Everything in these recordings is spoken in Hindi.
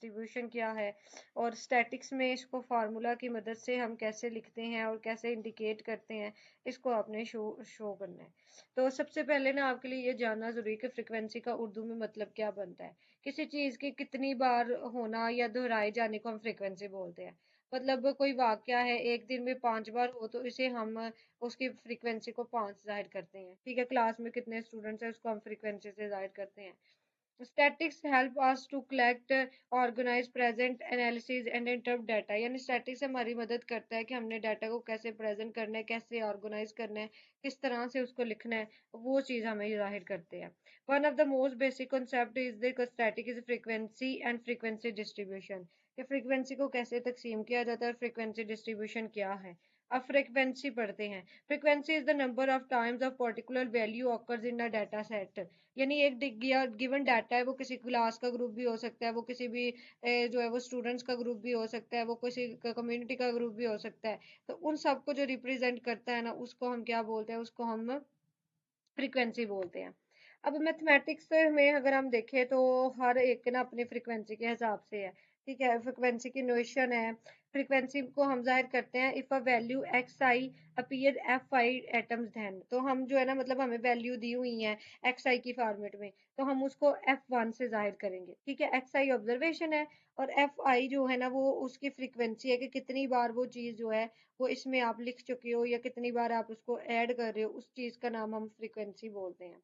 डिस्ट्रीब्यूशन क्या है, और स्टैटिक्स में इसको फार्मूला की मदद से हम कैसे लिखते हैं और कैसे इंडिकेट करते हैं, इसको आपने शो शो करना है। तो सबसे पहले ना आपके लिए ये जानना जरूरी है कि फ्रिक्वेंसी का उर्दू में मतलब क्या बनता है। किसी चीज की कितनी बार होना या दोहराए जाने को हम फ्रिक्वेंसी बोलते हैं। मतलब कोई वाक्य है एक दिन में 5 बार हो तो इसे हम उसकी फ्रीक्वेंसी को 5 जाहिर करते हैं। ठीक है, क्लास में कितने स्टूडेंट्स हैं उसको हम फ्रीक्वेंसी से जाहिर करते हैं। Statistics help us to collect, organise, present, analysis and interpret data. यानी स्टैटिक्स हमारी मदद करता है कि हमने डाटा को कैसे प्रेजेंट करना है, कैसे ऑर्गेनाइज करना है, किस तरह से उसको लिखना है, वो चीज़ हमें जाहिर करते हैं। One of the most basic concept is the static is frequency and frequency distribution. कि फ्रीक्वेंसी को कैसे तकसीम किया जाता है और फ्रीक्वेंसी डिस्ट्रीब्यूशन क्या है। अब फ्रीक्वेंसी पढ़ते हैं। Frequency is the number of times of particular value occurs in a data set. यानी एक गिवन डाटा है, वो किसी क्लास का ग्रुप भी हो सकता है, वो किसी भी जो है वो स्टूडेंट्स का ग्रुप भी हो सकता है, वो किसी कम्युनिटी का ग्रुप भी हो सकता है। तो उन सबको जो रिप्रेजेंट करता है ना, उसको हम क्या बोलते हैं, उसको हम फ्रीक्वेंसी बोलते हैं। अब मैथमेटिक्स में अगर हम देखें तो हर एक ना अपनी फ्रीक्वेंसी के हिसाब से है। ठीक है, फ्रीक्वेंसी की नोशन है। फ्रीक्वेंसी को हम जाहिर करते हैं if a value x i appear f i times then. तो हम जो है ना, मतलब हमें वैल्यू दी हुई है एक्स आई की फॉर्मेट में, तो हम उसको F1 से जाहिर करेंगे। ठीक है, एक्स आई ऑब्जर्वेशन है और एफ आई जो है ना वो उसकी फ्रीक्वेंसी है कि कितनी बार वो चीज़ जो है वो इसमें आप लिख चुके हो या कितनी बार आप उसको ऐड कर रहे हो, उस चीज़ का नाम हम फ्रीक्वेंसी बोलते हैं।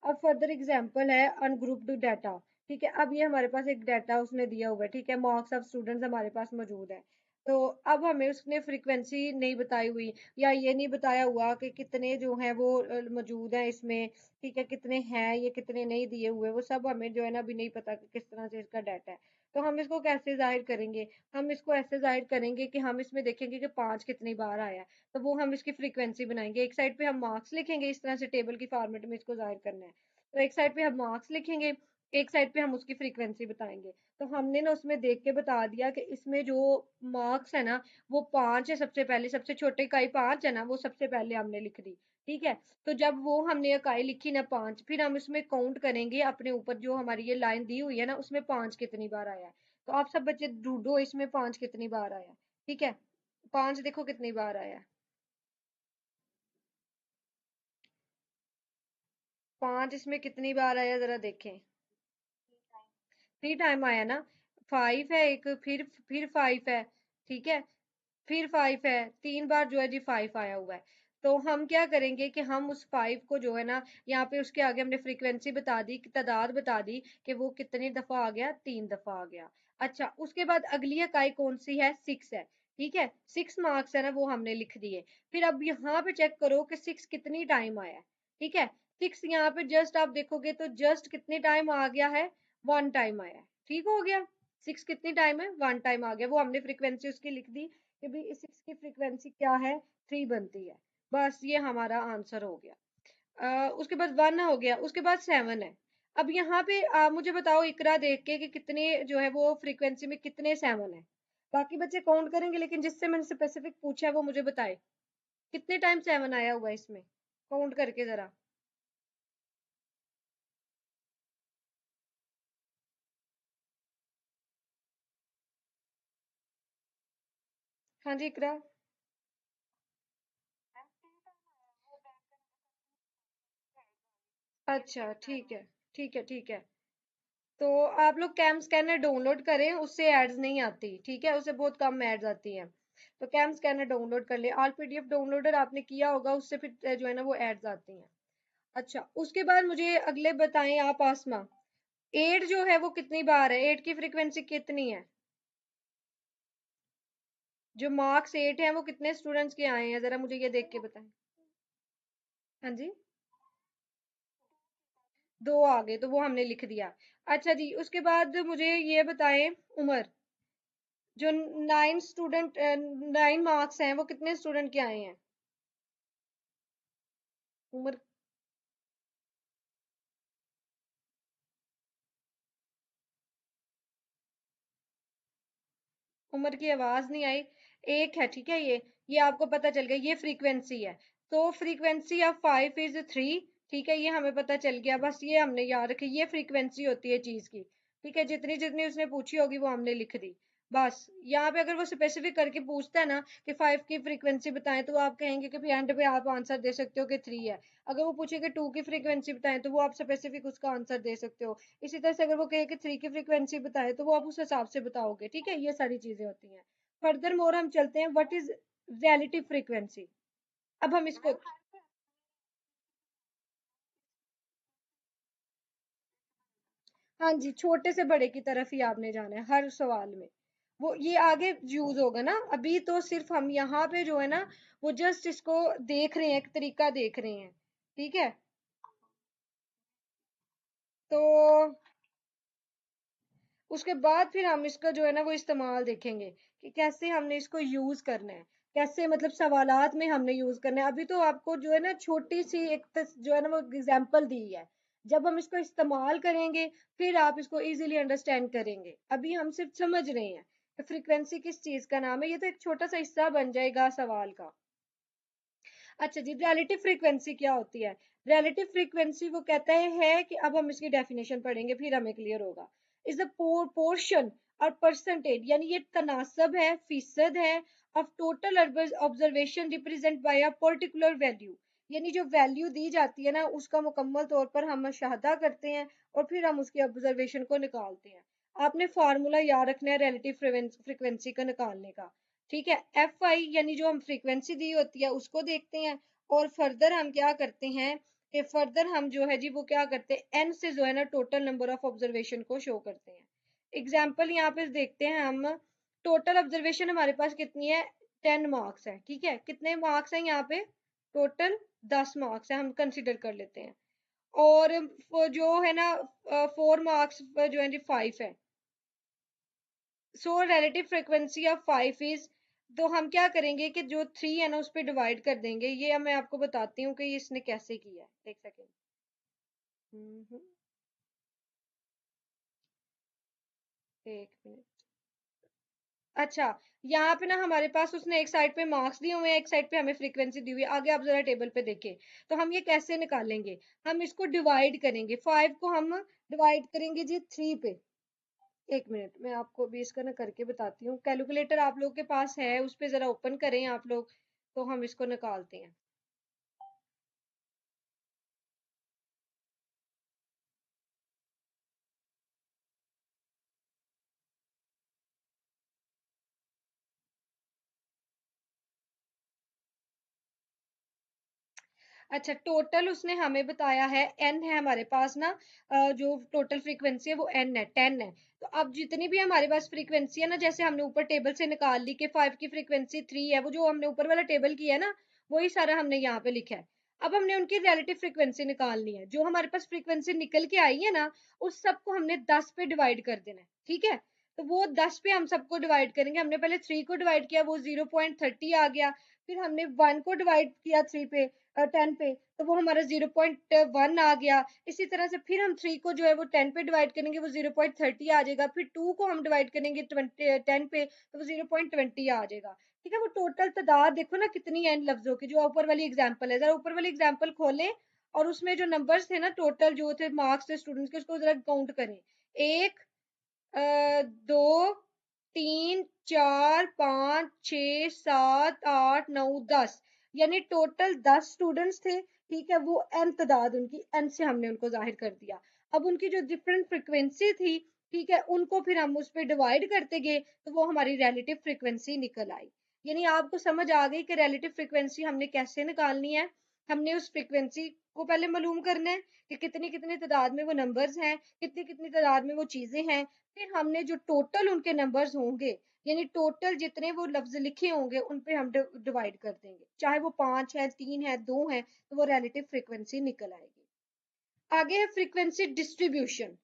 अब फर्दर एग्जांपल है अनग्रुप्ड डाटा। ठीक है, अब ये हमारे पास एक डाटा उसने दिया हुआ है। ठीक है, मार्क्स ऑफ स्टूडेंट्स हमारे पास मौजूद है। तो अब हमें उसने फ्रीक्वेंसी नहीं बताई हुई या ये नहीं बताया हुआ कि कितने जो हैं वो मौजूद हैं इसमें। ठीक है, कितने हैं, ये कितने नहीं दिए हुए, वो सब हमें जो है ना अभी नहीं पता कि किस तरह से इसका डाटा है। तो हम इसको कैसे जाहिर करेंगे? हम इसको ऐसे जाहिर करेंगे कि हम इसमें देखेंगे कि 5 कितनी बार आया है। तो वो हम इसकी फ्रीक्वेंसी बनाएंगे। एक साइड पे हम मार्क्स लिखेंगे, इस तरह से टेबल की फॉर्मेट में इसको जाहिर करना है। तो एक साइड पे हम मार्क्स लिखेंगे, एक साइड पे हम उसकी फ्रीक्वेंसी बताएंगे। तो हमने ना उसमें देख के बता दिया कि इसमें जो मार्क्स है ना वो 5 है। सबसे पहले सबसे छोटे इकाई 5 है ना, वो सबसे पहले हमने लिख दी। ठीक है, तो जब वो हमने इकाई लिखी ना 5, फिर हम इसमें काउंट करेंगे अपने ऊपर जो हमारी ये लाइन दी हुई है ना उसमें 5 कितनी बार आया है। तो आप सब बच्चे ढूंढो इसमें 5 कितनी बार आया है। ठीक है, 5 देखो कितनी बार आया है। 5 इसमें कितनी बार आया जरा देखें। 3 टाइम आया ना। 5 है एक, फिर 5 है। ठीक है, फिर 5 है, 3 बार जो है जी 5 आया हुआ है। तो हम क्या करेंगे कि हम उस 5 को जो है ना, यहाँ पे उसके आगे हमने फ्रीक्वेंसी बता दी, तादाद बता दी कि वो कितनी दफा आ गया, 3 दफा आ गया। अच्छा, उसके बाद अगली इकाई कौन सी है, 6 है। ठीक है, 6 मार्क्स है ना वो हमने लिख दिए। फिर अब यहाँ पे चेक करो कि 6 कितनी टाइम आया है। ठीक है, 6 यहाँ पे जस्ट आप देखोगे तो जस्ट कितनी टाइम आ गया है, 1 टाइम आया है। ठीक हो गया, 6 कितनी टाइम है, 1 टाइम आ गया। वो हमने फ्रीक्वेंसी उसकी लिख दी कि भाई इस 6 की फ्रीक्वेंसी क्या है, 3 बनती है। बस ये हमारा आंसर हो गया। उसके बाद 1 हो गया, उसके बाद 7 है। अब यहाँ पे मुझे बताओ इकरा देख के कि कितने जो है वो फ्रीक्वेंसी में कितने 7 है। बाकी बच्चे काउंट करेंगे, लेकिन जिससे मैंने स्पेसिफिक पूछा है वो मुझे बताए कितने टाइम 7 आया हुआ है इसमें, काउंट करके जरा। हाँ जी इकरा। अच्छा ठीक है, ठीक है, ठीक है। तो आप लोग कैम स्कैनर डाउनलोड करें, उससे एड्स नहीं आती। ठीक है, उससे बहुत कम एड्स आती हैं। तो कैम स्कैनर डाउनलोड कर ले, ऑल पीडीएफ डाउनलोडर आपने किया होगा, उससे फिर जो है ना वो एड्स आती हैं। अच्छा, उसके बाद मुझे अगले बताएं आप आसमा। 8 जो है वो कितनी बार है, 8 की फ्रीक्वेंसी कितनी है। जो मार्क्स 8 है वो कितने स्टूडेंट्स के आए हैं, जरा मुझे ये देख के बताएं। हाँ जी, 2 आ गए तो वो हमने लिख दिया। अच्छा जी, उसके बाद मुझे ये बताएं उमर, जो 9 मार्क्स हैं वो कितने स्टूडेंट के आए हैं। उमर, उमर की आवाज नहीं आई। एक है, ठीक है, ये आपको पता चल गया, ये फ्रीक्वेंसी है। तो फ्रीक्वेंसी ऑफ 5 इज 3। ठीक है, ये हमें पता चल गया, बस ये हमने याद रखी, ये फ्रीक्वेंसी होती है चीज की। ठीक है, जितनी जितनी उसने पूछी होगी वो हमने लिख दी। बस यहाँ पे अगर वो स्पेसिफिक करके पूछता है ना कि 5 की फ्रीक्वेंसी बताएं, तो आप कहेंगे कि एंड पे आप आंसर दे सकते हो कि 3 है। अगर वो पूछेगा 2 की फ्रीक्वेंसी बताएं, तो वो आप स्पेसिफिक उसका आंसर दे सकते हो। इसी तरह से अगर वो कहे कि 3 की फ्रीक्वेंसी बताएं, तो वो आप उस हिसाब से बताओगे। ठीक है, ये सारी चीजें होती हैं। फर्दर मोर हम चलते हैं, व्हाट इज रियलिटी फ्रीक्वेंसी। अब हम इसको, हाँ जी, छोटे से बड़े की तरफ ही आपने जाना है हर सवाल में। वो ये आगे यूज होगा ना, अभी तो सिर्फ हम यहाँ पे जो है ना, वो जस्ट इसको देख रहे हैं, एक तरीका देख रहे हैं। ठीक है, तो उसके बाद फिर हम इसका जो है ना वो इस्तेमाल देखेंगे कि कैसे हमने इसको यूज करना है, कैसे मतलब सवालात में हमने यूज करना है। अभी तो आपको जो है ना छोटी सी एक जो है ना वो एग्जांपल दी है। जब हम इसको इस्तेमाल करेंगे, फिर आप इसको इजीली अंडरस्टैंड करेंगे। अभी हम सिर्फ समझ रहे हैं कि फ्रीक्वेंसी किस चीज का नाम है, ये तो एक छोटा सा हिस्सा बन जाएगा सवाल का। अच्छा जी, रिलेटिव फ्रीक्वेंसी क्या होती है? रिलेटिव फ्रीक्वेंसी वो कहता है कि अब हम इसकी डेफिनेशन पढ़ेंगे, फिर हमें क्लियर होगा। इज द पोर्शन और परसेंटेज, यानी ये तनासब है, फीसद है, of total observation represent by a particular value. यानी जो वैल्यू दी जाती है ना, उसका मुकम्मल तौर पर हम मुशाहदा करते हैं और फिर हम उसकी ऑब्जर्वेशन को निकालते हैं। आपने फार्मूला याद रखना है रिलेटिव फ्रीक्वेंसी का निकालने का। ठीक है, एफ आई यानी जो हम फ्रीक्वेंसी दी होती है उसको देखते हैं, और फर्दर हम क्या करते हैं कि फर्दर हम जो है जी वो क्या करते हैं, एन से जो है ना टोटल नंबर ऑफ ऑब्जर्वेशन को शो करते हैं। एग्जाम्पल यहाँ पे देखते हैं हम। टोटल ऑब्जर्वेशन हमारे पास कितनी है? 10 मार्क्स है। ठीक है, कितने मार्क्स हैं यहाँ पे? टोटल 10 मार्क्स है, हम कंसिडर कर लेते हैं। और वो जो है ना 4 मार्क्स जो है जी 5 है। So relative frequency of 5 is, तो हम क्या करेंगे कि जो 3 है ना उस पर डिवाइड कर देंगे। ये अब मैं आपको बताती हूँ कि इसने कैसे किया है, एक सेकेंड। हम्म, एक मिनट। अच्छा, यहाँ पे ना हमारे पास उसने एक साइड पे मार्क्स दिए हुए हैं, एक साइड पे हमें फ्रीक्वेंसी दी हुई है। आगे आप जरा टेबल पे देखें, तो हम ये कैसे निकालेंगे? हम इसको डिवाइड करेंगे, 5 को हम डिवाइड करेंगे जी 3 पे। एक मिनट, मैं आपको भी इसका ना करके बताती हूँ। कैलकुलेटर आप लोग के पास है, उस पे जरा ओपन करें आप लोग, तो हम इसको निकालते हैं। अच्छा, टोटल उसने हमें बताया है, एन है हमारे पास ना, जो टोटल फ्रीक्वेंसी है वो एन है, 10 है। तो अब जितनी भी हमारे पास फ्रीक्वेंसी है ना, जैसे हमने ऊपर टेबल से निकाल ली कि 5 की फ्रीक्वेंसी 3 है, वो जो हमने ऊपर वाला टेबल किया है ना, वही सारा हमने यहाँ पे लिखा है। अब हमने उनकी रिलेटिव फ्रीक्वेंसी निकालनी है। जो हमारे पास फ्रीक्वेंसी निकल के आई है ना, उस सबको हमने 10 पे डिवाइड कर देना है। ठीक है, तो वो 10 पे हम सबको डिवाइड करेंगे। हमने पहले 3 को डिवाइड किया, वो 0.30 आ गया। फिर हमने 1 को डिवाइड किया 3 पे, 10 पे, तो वो हमारा 0.1 आ गया। इसी तरह से फिर हम 3 को जो है वो 10 पे डिवाइड करेंगे, वो 0.30 आ जाएगा। फिर 2 को हम डिवाइड करेंगे 10 पे, तो वो 0.20 आ जाएगा। ठीक है, वो टोटल तादाद देखो ना कितनी है इन लफ्जों की। जो ऊपर वाली एग्जाम्पल है, जरा ऊपर वाली एग्जाम्पल खोलें, और उसमें जो नंबर्स थे ना टोटल जो थे मार्क्स थे स्टूडेंट्स के, उसको जरा काउंट करें। एक, दो, तीन, चार, पाँच, छ, सात, आठ, नौ, 10, यानी टोटल 10 स्टूडेंट्स थे। ठीक है, वो एन तादाद उनकी, एन से हमने उनको जाहिर कर दिया। अब उनकी जो डिफरेंट फ्रिक्वेंसी थी, ठीक है, उनको फिर हम उस पर डिवाइड करते गए, तो वो हमारी रिलेटिव फ्रिक्वेंसी निकल आई। यानी आपको समझ आ गई कि रिलेटिव फ्रिक्वेंसी हमने कैसे निकालनी है। हमने उस फ्रिक्वेंसी को पहले मालूम करना है कि कितनी कितनी तादाद में वो नंबर्स हैं, कितनी कितनी तादाद में वो चीजें हैं। फिर हमने जो टोटल उनके नंबर्स होंगे, यानी टोटल जितने वो लफ्ज लिखे होंगे, उन पे हम डिवाइड कर देंगे। चाहे वो 5 है, 3 है, 2 है, तो वो रिलेटिव फ्रीक्वेंसी निकल आएगी। आगे है फ्रीक्वेंसी डिस्ट्रीब्यूशन।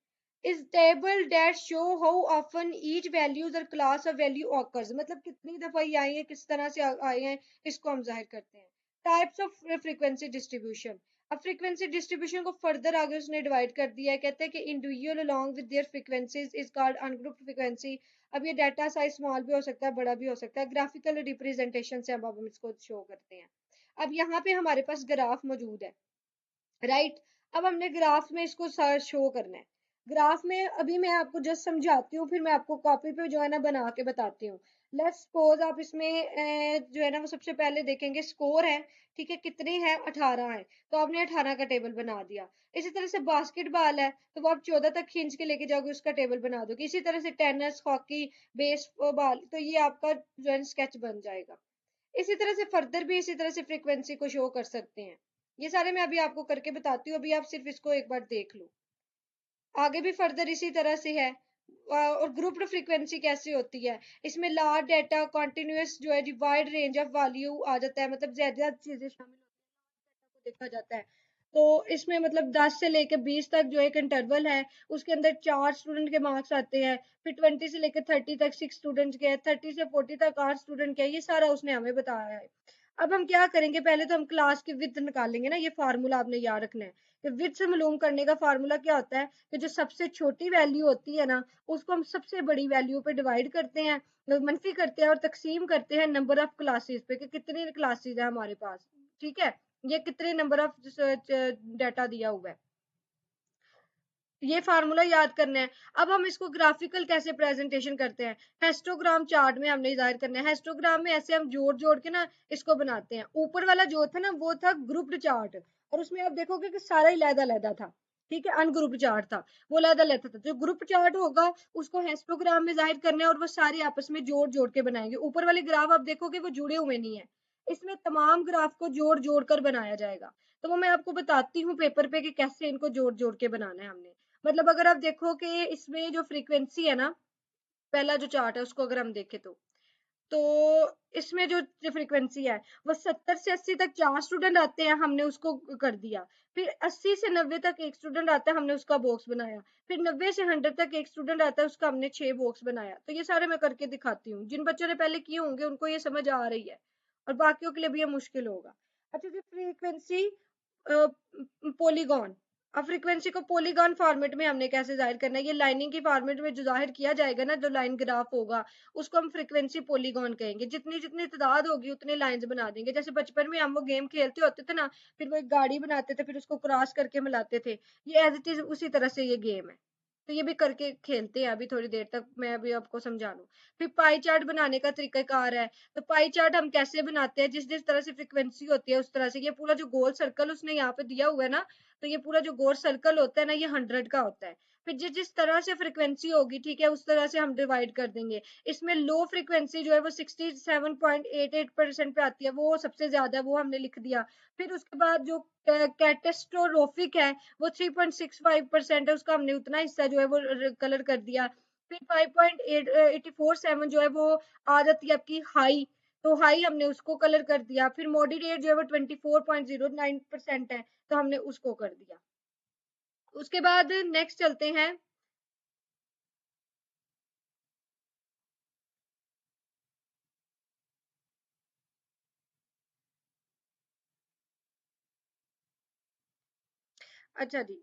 इस table that show how often each values और क्लास ऑफ वैल्यू ऑकर्स, मतलब कितनी दफा ये आई है, किस तरह से आए हैं, इसको हम जाहिर करते हैं। Types of frequency distribution. अब फ्रीक्वेंसी डिस्ट्रीब्यूशन को फर्दर आगे उसने डिवाइड कर दिया है। कहते हैं कि individual along with their frequencies is called ungrouped frequency. अब ये डाटा साइज स्मॉल भी हो सकता है, बड़ा भी हो सकता है। ग्राफिकल रिप्रेजेंटेशन से अब हम इसको शो करते हैं। अब यहाँ पे हमारे पास ग्राफ मौजूद है, राइट। अब हमने ग्राफ में इसको शो करना है। ग्राफ में अभी मैं आपको जस्ट समझाती हूँ, फिर मैं आपको कॉपी पे जो है ना बना के बताती हूँ। लेट्स सपोज आप इसमें जो है ना वो सबसे पहले देखेंगे स्कोर है, ठीक है, कितने हैं, 18 है, तो आपने 18 का टेबल बना दिया। इसी तरह से बास्केटबॉल है, तो वो आप 14 तक खींच के लेके जाओगे, उसका टेबल बना दोगे। इसी तरह से टेनिस, हॉकी, बेसबॉल, तो ये आपका जो है स्केच बन जाएगा। इसी तरह से फर्दर भी इसी तरह से फ्रीक्वेंसी को शो कर सकते हैं। ये सारे मैं अभी आपको करके बताती हूँ, अभी आप सिर्फ इसको एक बार देख लो। आगे भी फर्दर इसी तरह से है। और ग्रुप्ड फ्रीक्वेंसी कैसे होती है, इसमें लार्ज डेटा कॉन्टिन्यूस जो है वाइड रेंज ऑफ वैल्यू आ जाता है, मतलब ज्यादा ज्यादा चीजें शामिल को देखा जाता है। तो इसमें मतलब 10 से लेकर 20 तक जो एक इंटरवल है, उसके अंदर 4 स्टूडेंट के मार्क्स आते हैं। फिर 20 से लेकर 30 तक 6 स्टूडेंट के, 30 से 40 तक 8 स्टूडेंट के, ये सारा उसने हमें बताया है। अब हम क्या करेंगे, पहले तो हम क्लास की विड्थ निकालेंगे ना, ये फार्मूला आपने याद रखना है कि विड्थ से मालूम करने का फार्मूला क्या होता है कि जो सबसे छोटी वैल्यू होती है ना, उसको हम सबसे बड़ी वैल्यू पे डिवाइड करते हैं, मनफी करते हैं और तकसीम करते हैं नंबर ऑफ क्लासेस पे कि कितनी क्लासेस है हमारे पास। ठीक है, ये कितने नंबर ऑफ डाटा दिया हुआ है, ये फार्मूला याद करना है। अब हम इसको ग्राफिकल कैसे प्रेजेंटेशन करते हैं, हिस्टोग्राम चार्ट में हमने जाहिर करना है। हिस्टोग्राम में ऐसे हम जोड़ जोड़ के ना इसको बनाते हैं। ऊपर वाला जो था ना वो था ग्रुप्ड चार्ट, और उसमें आप देखोगे कि सारा ही लहदा लहदा था, ठीक है, अनग्रुप्ड चार्ट था, वो लहदा लहदा था। जो ग्रुप चार्ट होगा उसको हिस्टोग्राम में जाहिर करना है, और वो सारे आपस में जोड़ जोड़ के बनाएंगे। ऊपर वाले ग्राफ आप देखोगे वो जुड़े हुए नहीं है, इसमें तमाम ग्राफ को जोड़ जोड़ कर बनाया जाएगा। तो वो मैं आपको बताती हूँ पेपर पे कि कैसे इनको जोड़ जोड़ के बनाना है हमने। मतलब अगर आप देखो कि इसमें जो फ्रीक्वेंसी है ना, पहला जो चार्ट है उसको अगर हम देखें तो इसमें जो फ्रीक्वेंसी है वो 70 से 80 तक 4 स्टूडेंट आते हैं, हमने उसको कर दिया। फिर 80 से 90 तक एक स्टूडेंट आता है, हमने उसका बॉक्स बनाया। फिर 90 से 100 तक एक स्टूडेंट आता है, उसका हमने 6 बॉक्स बनाया। तो ये सारे मैं करके दिखाती हूँ, जिन बच्चों ने पहले किए होंगे उनको ये समझ आ रही है, और बाकियों के लिए भी ये मुश्किल होगा। अच्छा जी, फ्रीक्वेंसी पॉलीगॉन। अब फ्रीक्वेंसी को पॉलीगॉन फॉर्मेट में हमने कैसे जाहिर करना है, ये लाइनिंग की फॉर्मेट में जो जाहिर किया जाएगा ना, जो लाइन ग्राफ होगा उसको हम फ्रीक्वेंसी पॉलीगॉन कहेंगे। जितनी जितनी तादाद होगी उतने लाइंस बना देंगे। जैसे बचपन में हम वो गेम खेलते होते थे ना, फिर वो एक गाड़ी बनाते थे, फिर उसको क्रॉस करके मिलाते थे, ये एज इट इज उसी तरह से ये गेम है। तो ये भी करके खेलते हैं अभी थोड़ी देर तक, मैं अभी आपको समझा लूँ। फिर पाई चार्ट बनाने का तरीकाकार है। तो पाई चार्ट हम कैसे बनाते हैं, जिस जिस तरह से फ्रीक्वेंसी होती है उस तरह से। ये पूरा जो गोल सर्कल उसने यहाँ पे दिया हुआ है ना, तो ये पूरा जो गोल सर्कल होता है ना, ये 100 का होता है। फिर जिस जिस तरह से फ्रीक्वेंसी होगी, ठीक है, उस तरह से हम डिवाइड कर देंगे। इसमें लो फ्रीक्वेंसी जो है वो 67.88% पे आती है, वो सबसे ज्यादा है, वो हमने लिख दिया। फिर उसके बाद जो कैटेस्ट्रोफिक है वो 3.65% है, उसका हमने उतना हिस्सा जो है वो कलर कर दिया। फिर 5.847 जो है वो आ जाती है आपकी हाई, तो हाई हमने उसको कलर कर दिया। फिर मॉडरेट जो है वो 24.09% है, तो हमने उसको कर दिया। उसके बाद नेक्स्ट चलते हैं। अच्छा जी,